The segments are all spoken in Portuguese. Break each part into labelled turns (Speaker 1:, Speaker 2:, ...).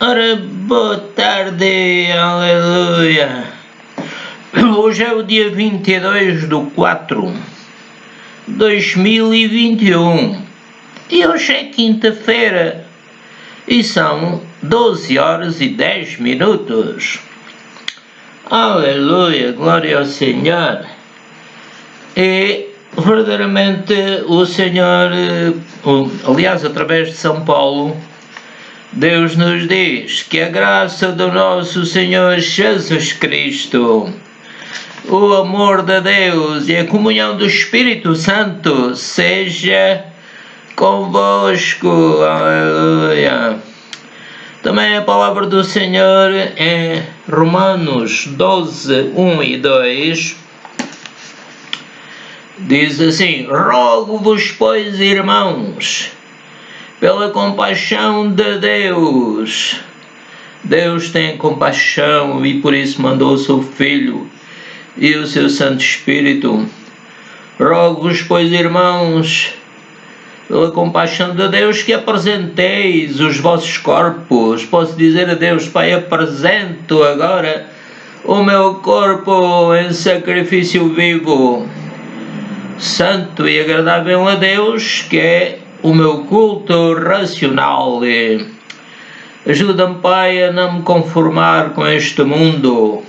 Speaker 1: Ora, boa tarde, aleluia. Hoje é o dia 22/4/2021 e hoje é quinta-feira e são 12h10. Aleluia, glória ao Senhor. E verdadeiramente o Senhor, aliás, através de São Paulo, Deus nos diz que a graça do nosso Senhor Jesus Cristo, o amor de Deus e a comunhão do Espírito Santo seja convosco. Aleluia. Também a palavra do Senhor é Romanos 12:1 e 2. Diz assim: rogo-vos, pois, irmãos, pela compaixão de Deus. Deus tem compaixão e por isso mandou o seu Filho e o seu Santo Espírito. Rogo-vos, pois, irmãos, pela compaixão de Deus, que apresenteis os vossos corpos. Posso dizer a Deus: Pai, apresento agora o meu corpo em sacrifício vivo, santo e agradável a Deus, que é o meu culto racional. Ajuda-me, Pai, a não me conformar com este mundo,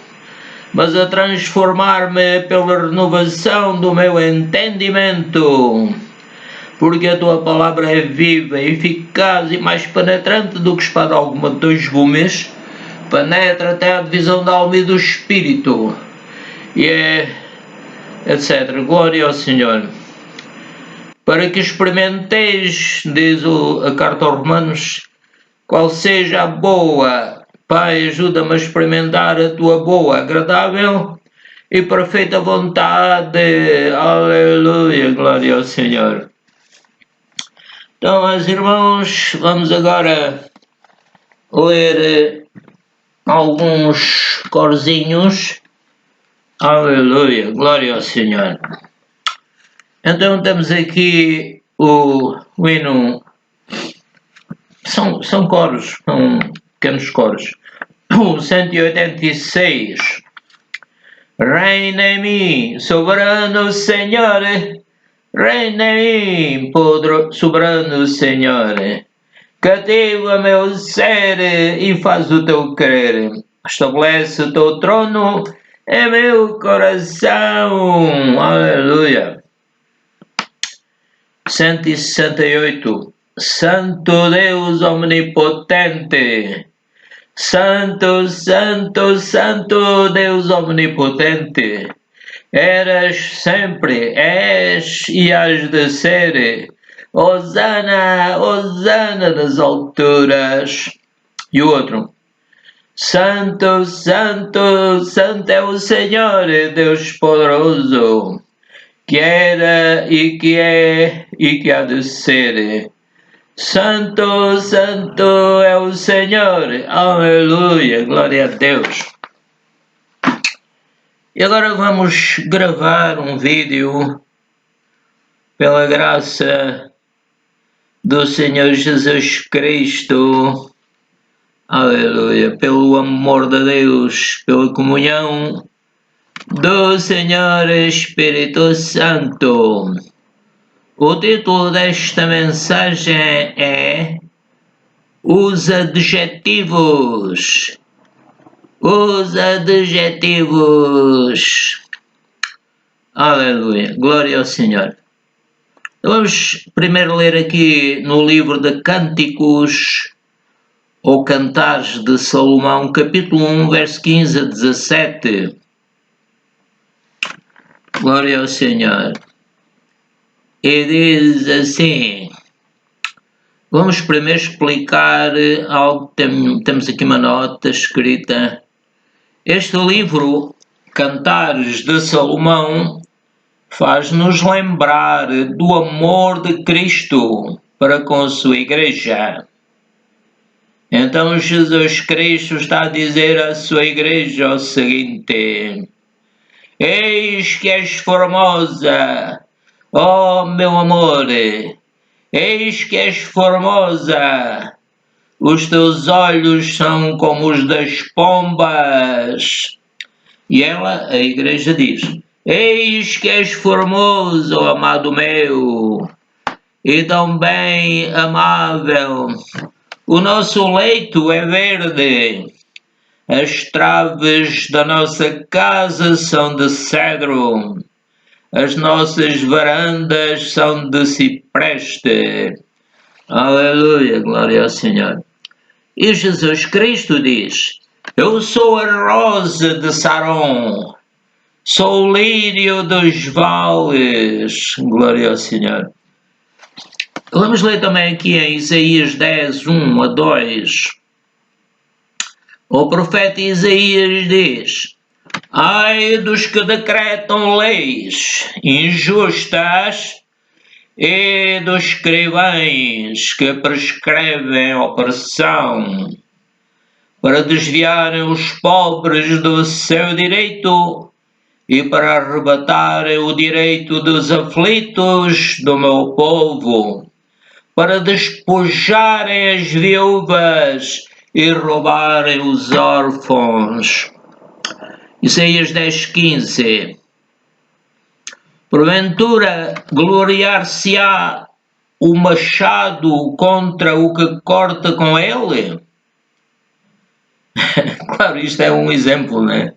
Speaker 1: mas a transformar-me pela renovação do meu entendimento, porque a Tua palavra é viva, eficaz e mais penetrante do que espada alguma de 2 gumes, penetra até a divisão da alma e do espírito, e etc. Glória ao Senhor. Para que experimenteis, diz a carta aos Romanos, qual seja a boa. Pai, ajuda-me a experimentar a Tua boa, agradável e perfeita vontade. Aleluia, glória ao Senhor. Então, meus irmãos, vamos agora ler alguns corzinhos. Aleluia, glória ao Senhor. Então temos aqui o hino, são coros, são pequenos coros. O 186. Reina em mim, soberano Senhor, reina em mim, soberano Senhor, cativa meu ser e faz o Teu querer, estabelece o Teu trono em meu coração. Aleluia. 168. Santo Deus omnipotente, Santo, Santo, Santo Deus omnipotente, eras sempre, és e hás de ser. Hosana, Hosana nas alturas. E o outro: Santo, Santo, Santo é o Senhor, Deus poderoso, que era e que é e que há de ser. Santo, Santo é o Senhor. Aleluia, glória a Deus. E agora vamos gravar um vídeo pela graça do Senhor Jesus Cristo. Aleluia, pelo amor de Deus, pela comunhão do Senhor Espírito Santo. O título desta mensagem é Os Adjetivos. Os Adjetivos. Aleluia, glória ao Senhor. Vamos primeiro ler aqui no livro de Cânticos ou Cantares de Salomão, capítulo 1, verso 15 a 17. Glória ao Senhor. E diz assim: vamos primeiro explicar algo. Temos aqui uma nota escrita. Este livro, Cantares de Salomão, faz-nos lembrar do amor de Cristo para com a sua igreja. Então Jesus Cristo está a dizer à sua igreja o seguinte: eis que és formosa, ó meu amor, eis que és formosa, os teus olhos são como os das pombas. E ela, a igreja, diz: eis que és formoso, amado meu, e tão bem amável. O nosso leito é verde, as traves da nossa casa são de cedro, as nossas varandas são de cipreste. Aleluia, glória ao Senhor. E Jesus Cristo diz: eu sou a rosa de Saron, sou o lírio dos vales. Glória ao Senhor. Vamos ler também aqui em Isaías 10, 1 a 2. O profeta Isaías diz: ai dos que decretam leis injustas e dos escrivães que prescrevem opressão, para desviarem os pobres do seu direito e para arrebatarem o direito dos aflitos do meu povo, para despojarem as viúvas e roubarem os órfãos. Isaías 10:15. Porventura gloriar-se-á o machado contra o que corta com ele? Claro, isto é um exemplo, né?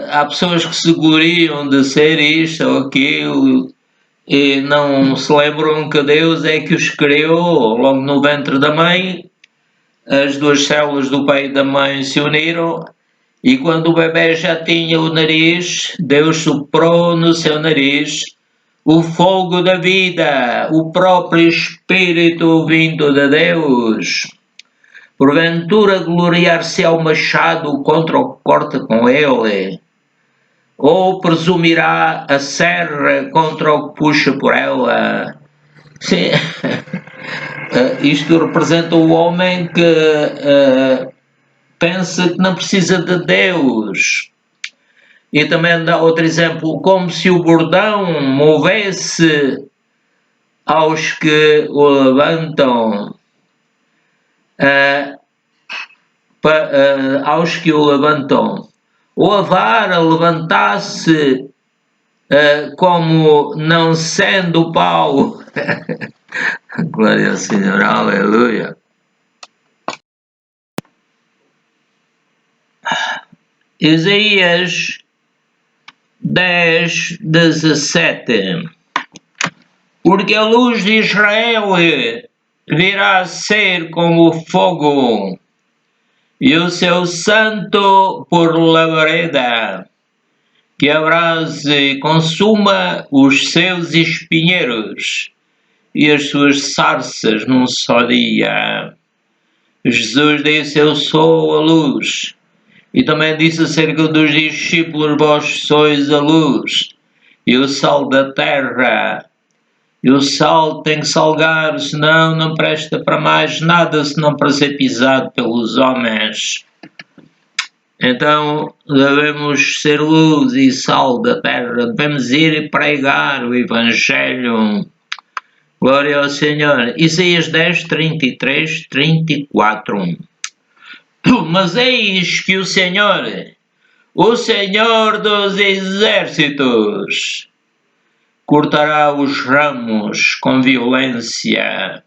Speaker 1: Há pessoas que se gloriam de ser isto ou aquilo e não se lembram que Deus é que os criou logo no ventre da mãe. As duas células do peito da mãe se uniram e quando o bebê já tinha o nariz, Deus soprou no seu nariz o fogo da vida, o próprio Espírito vindo de Deus. Porventura gloriar-se-á o machado contra o que corta com ele? Ou presumirá a serra contra o que puxa por ela? Sim. Isto representa o homem que pensa que não precisa de Deus. E também dá outro exemplo, como se o bordão movesse aos que o levantam, aos que o levantam, ou a vara levantasse como não sendo pau. Glória ao Senhor, aleluia. Isaías 10:17. Porque a luz de Israel virá a ser como fogo, e o seu santo por labareda, que abrase e consuma os seus espinheiros e as suas sarças num só dia. Jesus disse: eu sou a luz. E também disse acerca dos discípulos: vós sois a luz e o sal da terra. E o sal tem que salgar, senão não presta para mais nada, senão para ser pisado pelos homens. Então devemos ser luz e sal da terra, devemos ir e pregar o Evangelho. Glória ao Senhor. Isaías 10, 33, 34. Mas eis que o Senhor dos exércitos, cortará os ramos com violência,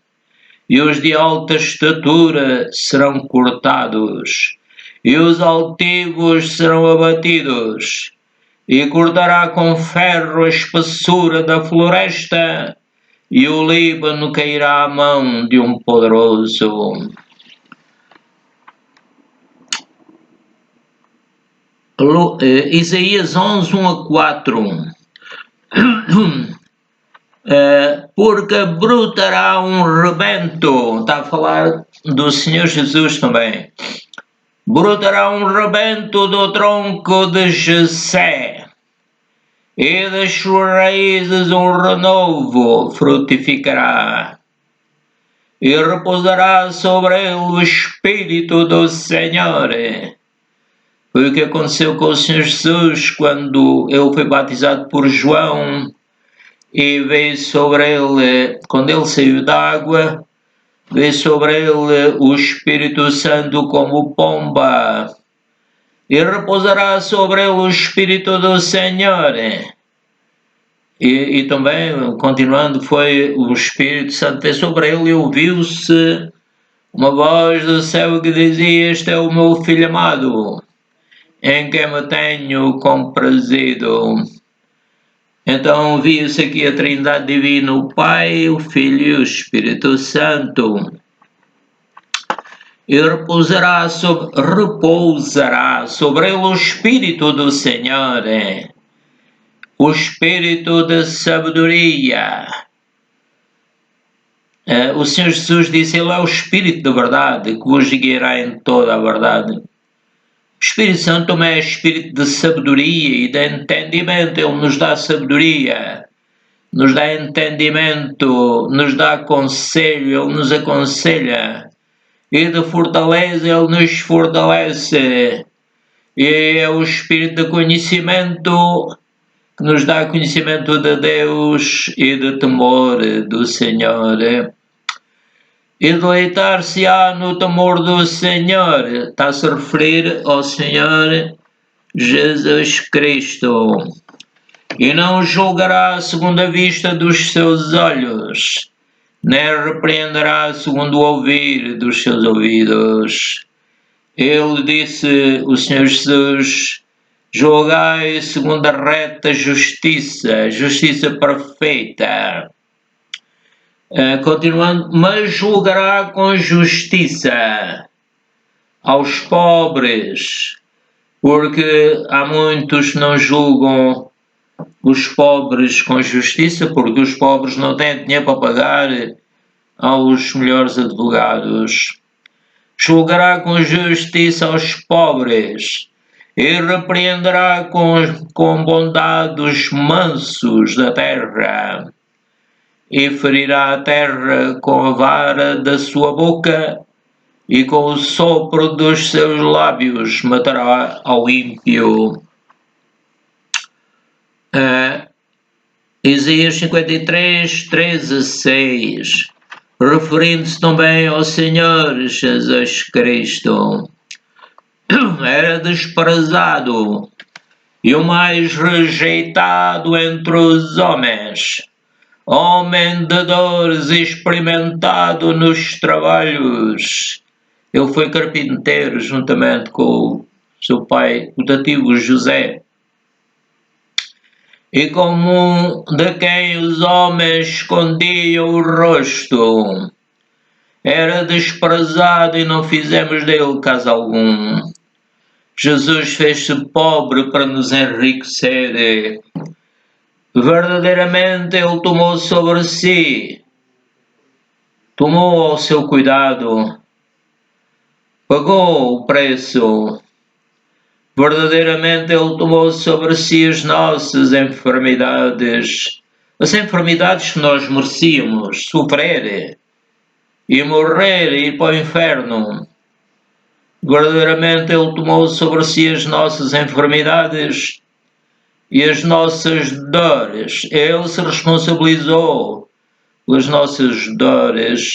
Speaker 1: e os de alta estatura serão cortados, e os altivos serão abatidos, e cortará com ferro a espessura da floresta, e o Líbano cairá à mão de um poderoso. Isaías 11, 1 a 4. Porque brotará um rebento, está a falar do Senhor Jesus também, brotará um rebento do tronco de Jessé, e das suas raízes um renovo frutificará, e repousará sobre ele o Espírito do Senhor. Foi o que aconteceu com o Senhor Jesus quando ele foi batizado por João e veio sobre ele, quando ele saiu da água, veio sobre ele o Espírito Santo como pomba, e repousará sobre ele o Espírito do Senhor. E também, continuando, foi o Espírito Santo veio sobre ele e ouviu-se uma voz do céu que dizia: Este é o meu Filho amado, em quem me tenho comprazido. Então viu-se aqui a Trindade Divina, o Pai, o Filho e o Espírito Santo. E repousará sobre ele o Espírito do Senhor, o Espírito da sabedoria. O Senhor Jesus disse: Ele é o Espírito da verdade, que vos guiará em toda a verdade. O Espírito Santo também é Espírito de sabedoria e de entendimento. Ele nos dá sabedoria, nos dá entendimento, nos dá conselho, Ele nos aconselha. E de fortaleza Ele nos fortalece. E é o Espírito de conhecimento que nos dá conhecimento de Deus e de temor do Senhor. E deleitar-se-á no temor do Senhor. Está-se a referir ao Senhor Jesus Cristo. E não julgará segundo a vista dos seus olhos, nem repreenderá segundo o ouvir dos seus ouvidos. Ele disse, o Senhor Jesus: julgai segundo a reta justiça, justiça perfeita. Continuando, mas julgará com justiça aos pobres, porque há muitos que não julgam os pobres com justiça, porque os pobres não têm dinheiro para pagar aos melhores advogados. Julgará com justiça aos pobres e repreenderá com bondade os mansos da terra, e ferirá a terra com a vara da sua boca, e com o sopro dos seus lábios matará ao ímpio. Isaías 53, 13 a 6, referindo-se também ao Senhor Jesus Cristo. Era desprezado e o mais rejeitado entre os homens, homem de dores, experimentado nos trabalhos. Ele foi carpinteiro juntamente com o seu pai, o dativo José. E como de quem os homens escondiam o rosto, era desprezado e não fizemos dele caso algum. Jesus fez-se pobre para nos enriquecer. Verdadeiramente Ele tomou sobre si, tomou ao seu cuidado, pagou o preço. Verdadeiramente Ele tomou sobre si as nossas enfermidades, as enfermidades que nós merecíamos sofrer e morrer e ir para o inferno. Verdadeiramente Ele tomou sobre si as nossas enfermidades e as nossas dores. Ele se responsabilizou pelas nossas dores.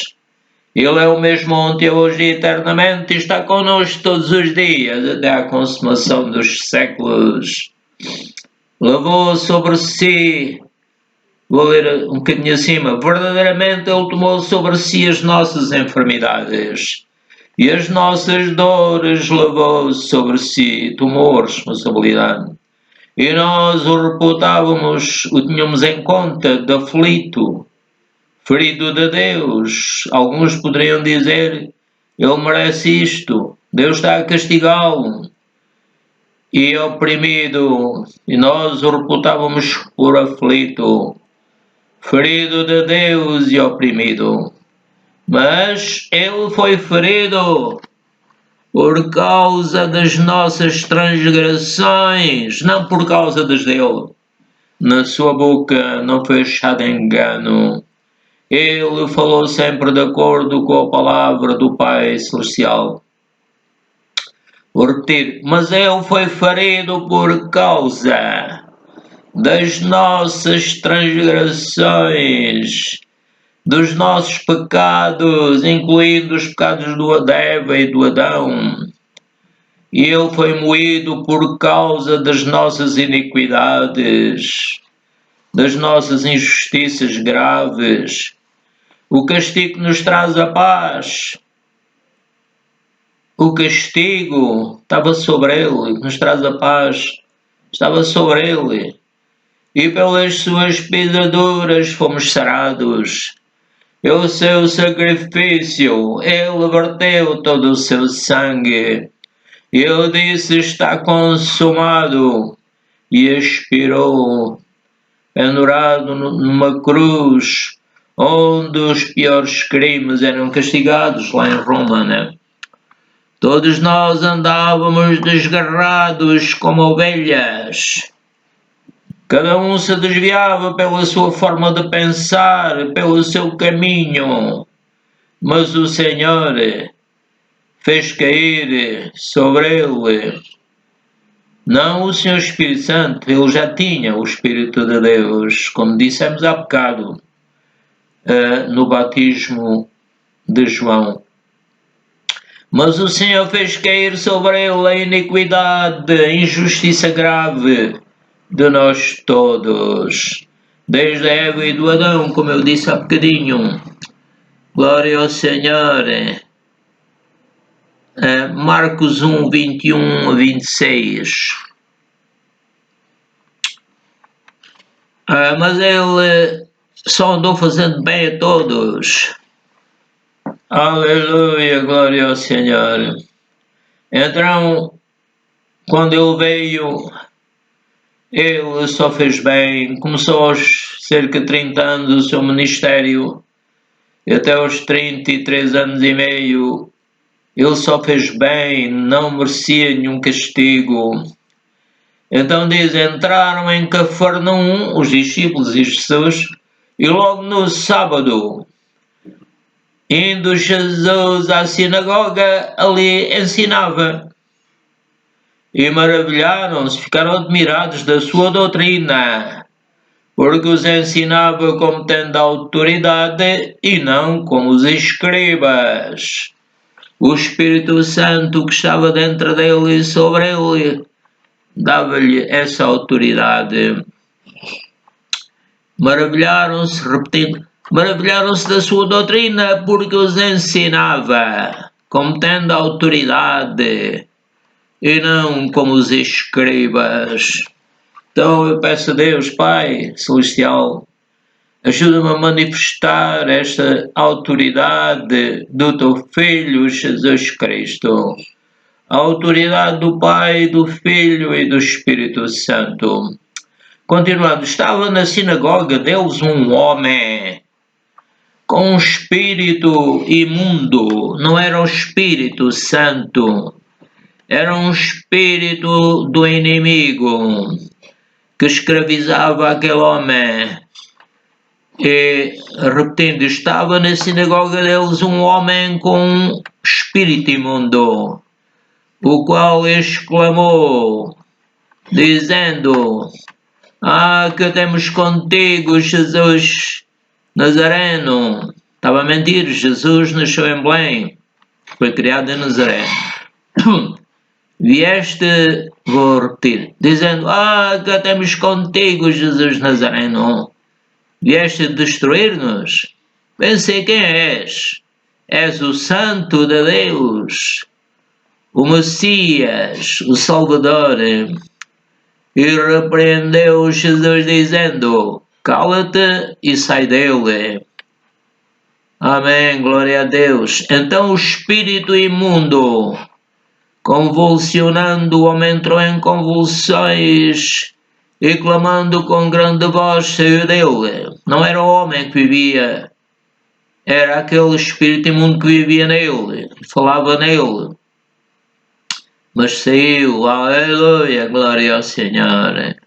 Speaker 1: Ele é o mesmo ontem, hoje e eternamente, e está connosco todos os dias, até à consumação dos séculos. Levou sobre si, vou ler um bocadinho acima, verdadeiramente Ele tomou sobre si as nossas enfermidades e as nossas dores levou sobre si, tomou a responsabilidade. E nós o reputávamos, o tínhamos em conta de aflito, ferido de Deus. Alguns poderiam dizer: ele merece isto, Deus está a castigá-lo. E oprimido, e nós o reputávamos por aflito, ferido de Deus e oprimido. Mas ele foi ferido por causa das nossas transgressões, não por causa das dele. Na sua boca não foi achado engano. Ele falou sempre de acordo com a palavra do Pai Celestial. Vou repetir, mas ele foi ferido por causa das nossas transgressões. dos nossos pecados, incluindo os pecados da Eva e do Adão. E ele foi moído por causa das nossas iniquidades, das nossas injustiças graves. O castigo que nos traz a paz, o castigo estava sobre ele, que nos traz a paz, estava sobre ele. E pelas suas pisaduras fomos sarados. Pelo seu sacrifício, ele verteu todo o seu sangue. Ele disse: está consumado, e expirou, pendurado numa cruz, onde os piores crimes eram castigados, lá em Roma, né? Todos nós andávamos desgarrados como ovelhas. Cada um se desviava pela sua forma de pensar, pelo seu caminho. Mas o Senhor fez cair sobre ele, não o Senhor Espírito Santo, ele já tinha o Espírito de Deus, como dissemos há bocado, no batismo de João. Mas o Senhor fez cair sobre ele a iniquidade, a injustiça grave de nós todos, desde a Eva e do Adão, como eu disse há bocadinho. Glória ao Senhor. Marcos 1, 21 a 26. Mas ele só andou fazendo bem a todos. Aleluia, glória ao Senhor. Então, quando ele veio, ele só fez bem. Começou aos cerca de 30 anos o seu ministério, e até aos 33 anos e meio, ele só fez bem, não merecia nenhum castigo. Então diz, entraram em Cafarnaum, os discípulos e Jesus, e logo no sábado, indo Jesus à sinagoga, ali ensinava. E maravilharam-se, ficaram admirados da sua doutrina, porque os ensinava como tendo autoridade e não como os escribas. O Espírito Santo que estava dentro dele e sobre ele dava-lhe essa autoridade. Maravilharam-se, repetindo, maravilharam-se da sua doutrina, porque os ensinava como tendo autoridade e não como os escribas. Então eu peço a Deus, Pai Celestial, ajuda-me a manifestar esta autoridade do Teu Filho Jesus Cristo. A autoridade do Pai, do Filho e do Espírito Santo. Continuando, estava na sinagoga deles um homem com um espírito imundo. Não era o Espírito Santo, era um espírito do inimigo que escravizava aquele homem. E, repetindo, estava na sinagoga deles um homem com um espírito imundo, o qual exclamou, dizendo: que temos contigo, Jesus Nazareno. Estava a mentir, Jesus nasceu em Belém, foi criado em Nazaré. Vieste, vou repetir, dizendo: que temos contigo, Jesus Nazareno. Vieste destruir-nos? Bem sei quem és. És o Santo de Deus, o Messias, o Salvador. E repreendeu Jesus dizendo: cala-te e sai dele. Amém, glória a Deus. Então o espírito imundo, convulsionando, o homem entrou em convulsões e clamando com grande voz saiu dele. Não era o homem que vivia, era aquele espírito imundo que vivia nele, falava nele. Mas saiu, aleluia, glória ao Senhor.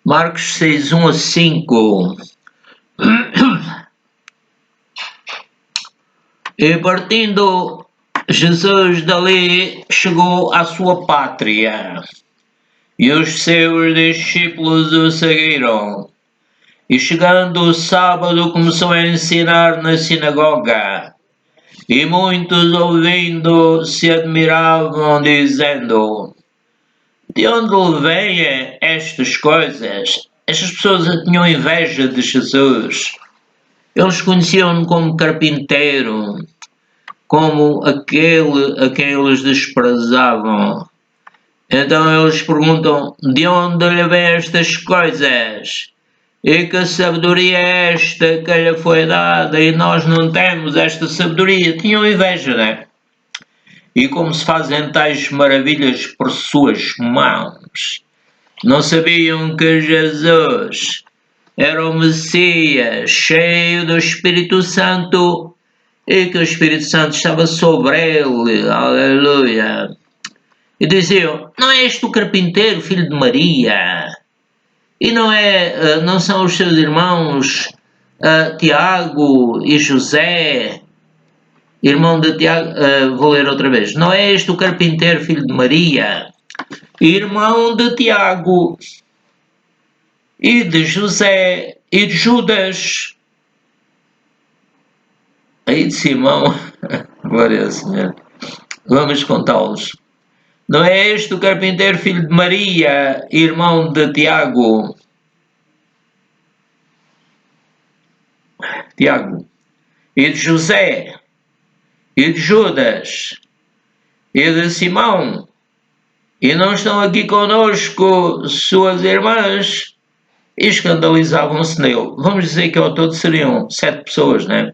Speaker 1: Marcos 6, 1 a 5. E partindo Jesus dali, chegou à sua pátria, e os seus discípulos o seguiram. E chegando o sábado começou a ensinar na sinagoga. E muitos ouvindo se admiravam, dizendo: de onde lhe vêm estas coisas? Estas pessoas tinham inveja de Jesus. Eles conheciam-no como carpinteiro, como aquele a quem eles desprezavam. Então eles perguntam: de onde lhe vêm estas coisas? E que sabedoria é esta que lhe foi dada e nós não temos esta sabedoria? Tinham inveja, né? E como se fazem tais maravilhas por suas mãos? Não sabiam que Jesus era o Messias, cheio do Espírito Santo, e que o Espírito Santo estava sobre ele. Aleluia! E diziam: não é este o carpinteiro, filho de Maria? E não são os seus irmãos Tiago e José, irmão de Tiago? Vou ler outra vez. Não é este o carpinteiro, filho de Maria, irmão de Tiago e de José e de Judas? Aí de Simão, glória ao Senhor. Vamos contá-los. Não é este o carpinteiro, filho de Maria, irmão de Tiago e de José e de Judas e de Simão? E não estão aqui conosco suas irmãs? E escandalizavam-se nele. Vamos dizer que ao todo seriam 7 pessoas, né?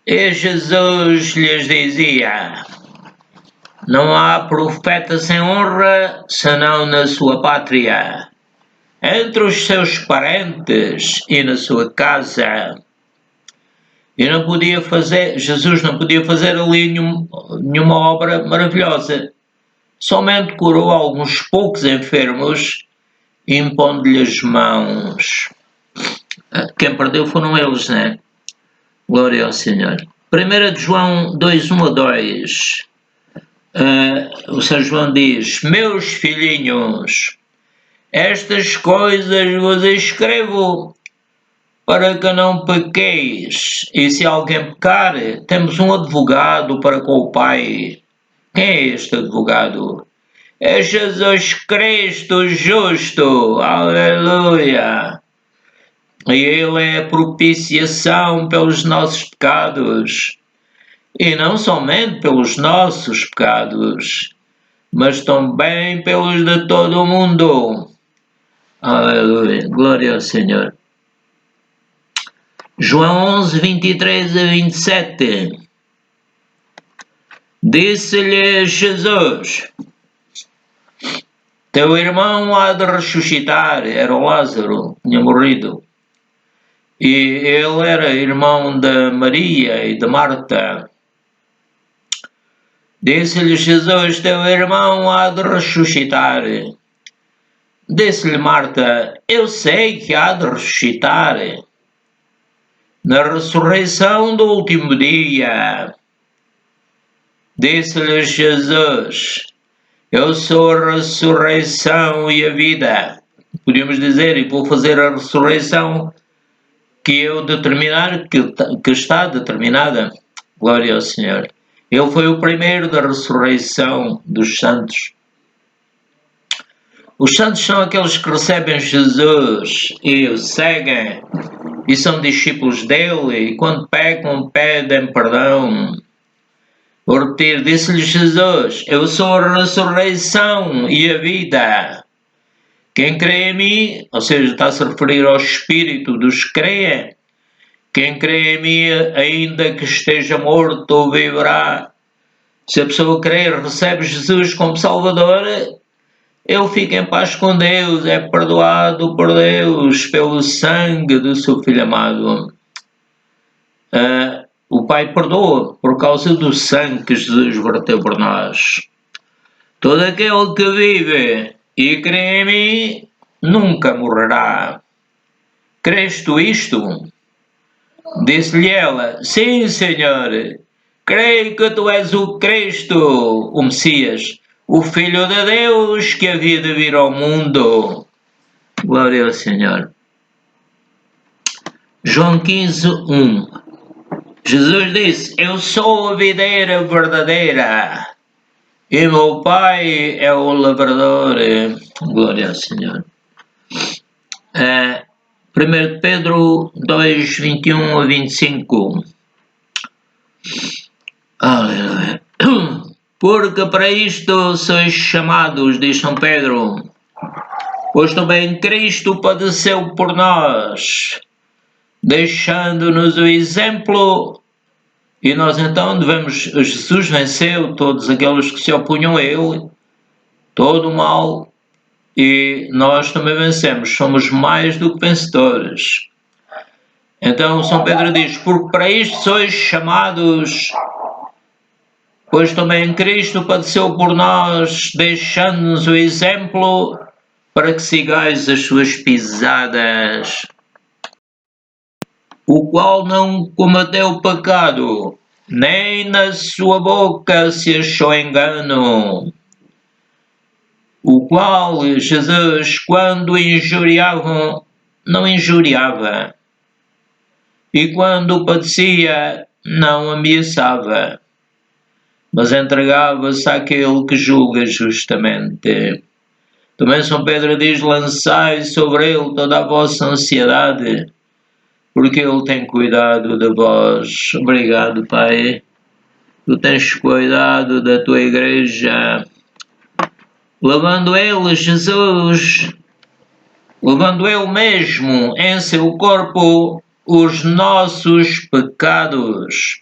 Speaker 1: E Jesus lhes dizia: não há profeta sem honra, senão na sua pátria, entre os seus parentes e na sua casa. E Jesus não podia fazer ali nenhuma obra maravilhosa. Somente curou alguns poucos enfermos, impondo-lhes mãos. Quem perdeu foram eles, né? Glória ao Senhor. 1 João 2, 1 a 2. O São João diz: meus filhinhos, estas coisas vos escrevo para que não pequeis. E se alguém pecar, temos um advogado para com o Pai. Quem é este advogado? É Jesus Cristo justo. Aleluia! E Ele é a propiciação pelos nossos pecados. E não somente pelos nossos pecados, mas também pelos de todo o mundo. Aleluia! Glória ao Senhor. João 11, 23 a 27. Disse-lhe Jesus: teu irmão há de ressuscitar. Era o Lázaro, tinha morrido. E ele era irmão de Maria e de Marta. Disse-lhe Jesus: teu irmão há de ressuscitar. Disse-lhe Marta: eu sei que há de ressuscitar na ressurreição do último dia. Disse-lhe Jesus: eu sou a ressurreição e a vida. Podíamos dizer: e vou fazer a ressurreição que eu determinar, que está determinada. Glória ao Senhor. Ele foi o primeiro da ressurreição dos santos. Os santos são aqueles que recebem Jesus e o seguem e são discípulos dele, e quando pecam, pedem perdão. Vou repetir: disse-lhe Jesus: eu sou a ressurreição e a vida. Quem crê em mim, ou seja, está-se a referir ao Espírito dos que creem, quem crê em mim, ainda que esteja morto, viverá. Se a pessoa crer, recebe Jesus como Salvador, ele fica em paz com Deus, é perdoado por Deus pelo sangue do seu Filho amado. O Pai perdoa por causa do sangue que Jesus verteu por nós. Todo aquele que vive e crê em mim nunca morrerá. Crês tu isto? Disse-lhe ela: sim, Senhor, creio que tu és o Cristo, o Messias, o Filho de Deus que havia de vir ao mundo. Glória ao Senhor. João 15:1. Jesus disse: Eu sou a videira verdadeira e meu Pai é o lavrador. Glória ao Senhor. 1 Pedro 2, 21-25. Aleluia. Porque para isto sois chamados, diz São Pedro, pois também Cristo padeceu por nós, deixando-nos o exemplo, e nós então devemos, Jesus venceu todos aqueles que se opunham a Ele, todo o mal, e nós também vencemos, somos mais do que vencedores. Então São Pedro diz, porque para isto sois chamados, pois também Cristo padeceu por nós, deixando-nos o exemplo para que sigais as suas pisadas, o qual não cometeu pecado, nem na sua boca se achou engano, o qual Jesus, quando injuriavam, não injuriava, e quando padecia, não ameaçava, mas entregava-se àquele que julga justamente. Também São Pedro diz, lançai sobre ele toda a vossa ansiedade, porque ele tem cuidado de vós. Obrigado, Pai. Tu tens cuidado da tua igreja. Levando ele, Jesus, levando ele mesmo em seu corpo os nossos pecados,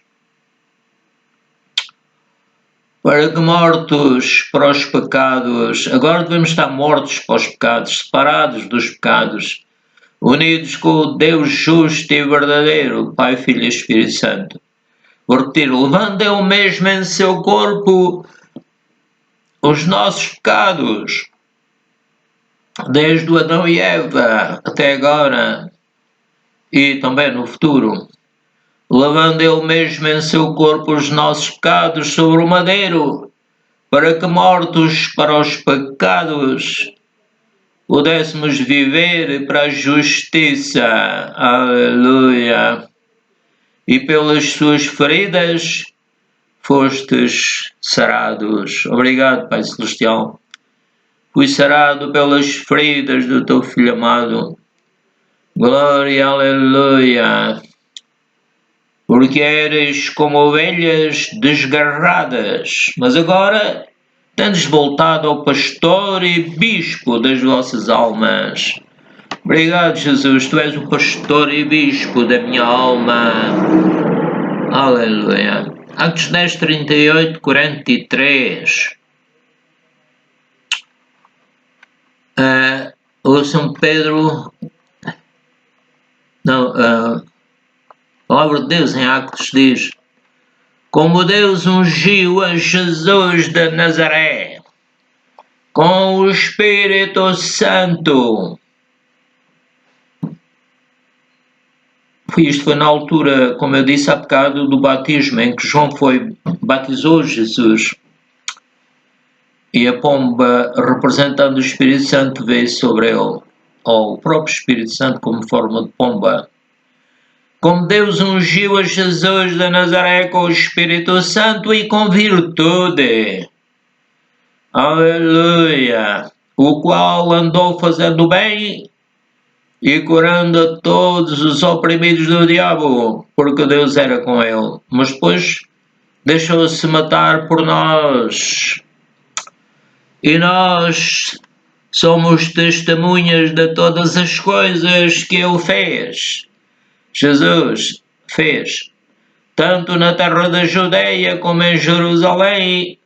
Speaker 1: para que mortos para os pecados, agora devemos estar mortos para os pecados, separados dos pecados, unidos com o Deus justo e verdadeiro, Pai, Filho e Espírito Santo. Vou repetir, levando ele mesmo em seu corpo os nossos pecados, desde o Adão e Eva até agora e também no futuro, levando ele mesmo em seu corpo os nossos pecados sobre o madeiro, para que mortos para os pecados pudéssemos viver para a justiça. Aleluia. E pelas suas feridas fostes sarados. Obrigado, Pai Celestial. Fui sarado pelas feridas do teu Filho amado. Glória, aleluia. Porque eres como ovelhas desgarradas, mas agora tendes voltado ao pastor e bispo das vossas almas. Obrigado, Jesus, tu és o pastor e bispo da minha alma. Aleluia. Atos 10, 38, 43. O São Pedro... a palavra de Deus em Atos diz, como Deus ungiu a Jesus de Nazaré com o Espírito Santo. Isto foi na altura, como eu disse há bocado, do batismo, em que João batizou Jesus. E a pomba, representando o Espírito Santo, veio sobre ele, ou o próprio Espírito Santo como forma de pomba. Como Deus ungiu a Jesus de Nazaré com o Espírito Santo e com virtude. Aleluia! O qual andou fazendo bem e curando a todos os oprimidos do diabo, porque Deus era com ele. Mas depois deixou-se matar por nós. E nós somos testemunhas de todas as coisas que ele fez. Jesus fez, tanto na terra da Judeia como em Jerusalém,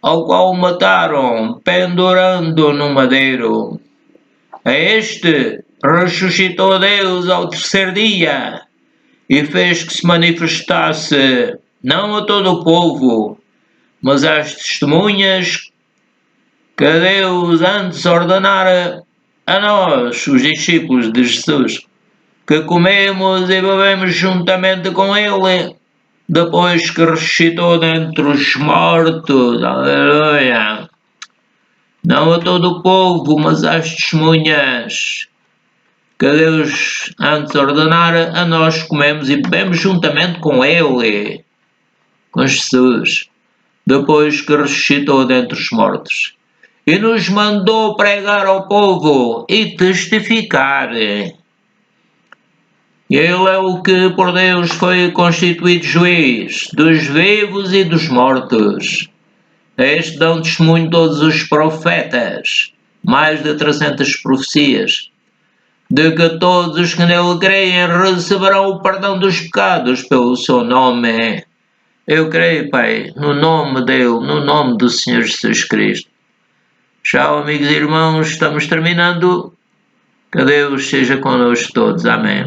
Speaker 1: ao qual mataram, pendurando no madeiro. A este ressuscitou Deus ao terceiro dia e fez que se manifestasse, não a todo o povo, mas às testemunhas que Deus antes ordenara a nós, os discípulos de Jesus, que comemos e bebemos juntamente com ele, depois que ressuscitou dentre os mortos. Aleluia! Não a todo o povo, mas às testemunhas que Deus antes ordenara, a nós comemos e bebemos juntamente com Ele, com Jesus, depois que ressuscitou dentre os mortos. E nos mandou pregar ao povo e testificar. Ele é o que por Deus foi constituído juiz dos vivos e dos mortos. Este dão testemunho todos os profetas, mais de 300 profecias, de que todos os que nele creem receberão o perdão dos pecados pelo seu nome. Eu creio, Pai, no nome dele, no nome do Senhor Jesus Cristo. Tchau, amigos e irmãos, estamos terminando. Que Deus seja connosco todos. Amém.